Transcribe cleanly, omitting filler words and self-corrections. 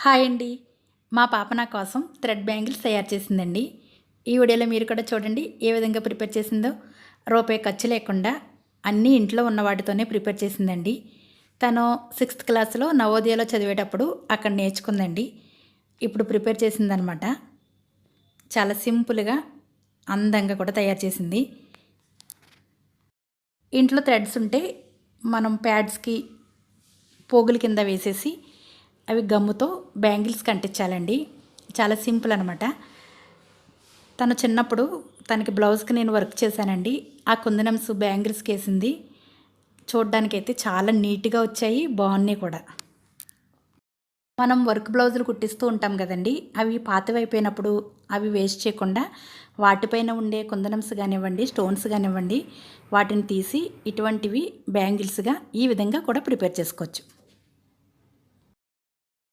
Hi అండి. మా పాప నా కోసం థ్రెడ్ బ్యాంగిల్స్ తయారు చేసిందండి. ఈ వీడియోలో మీరు కూడా చూడండి ఏ విధంగా ప్రిపేర్ చేసిందో. రూపాయి ఖర్చు లేకుండా అన్నీ ఇంట్లో ఉన్న వాటితోనే ప్రిపేర్ చేసిందండి. తను 6th క్లాస్లో నవోదయలో చదివేటప్పుడు అక్కడ నేర్చుకుందండి. ఇప్పుడు ప్రిపేర్ చేసిందనమాట. చాలా సింపుల్గా అందంగా కూడా తయారు చేసింది. ఇంట్లో థ్రెడ్స్ ఉంటే మనం ప్యాడ్స్కి పోగుల కింద వేసేసి అవి గమ్ముతో బ్యాంగిల్స్ కంటించాలండి. చాలా సింపుల్ అనమాట. తను చిన్నప్పుడు తనకి బ్లౌజ్కి నేను వర్క్ చేశానండి. ఆ కుందనమ్స్ బ్యాంగిల్స్కి వేసింది. చూడ్డానికైతే చాలా నీట్గా వచ్చాయి, బాగున్నాయి కూడా. మనం వర్క్ బ్లౌజులు కుట్టిస్తూ ఉంటాం కదండి, అవి పాతవైపోయినప్పుడు అవి వేస్ట్ చేయకుండా వాటిపైన ఉండే కుందనమ్స్ కానివ్వండి, స్టోన్స్ కానివ్వండి, వాటిని తీసి ఇటువంటివి బ్యాంగిల్స్గా ఈ విధంగా కూడా ప్రిపేర్ చేసుకోవచ్చు.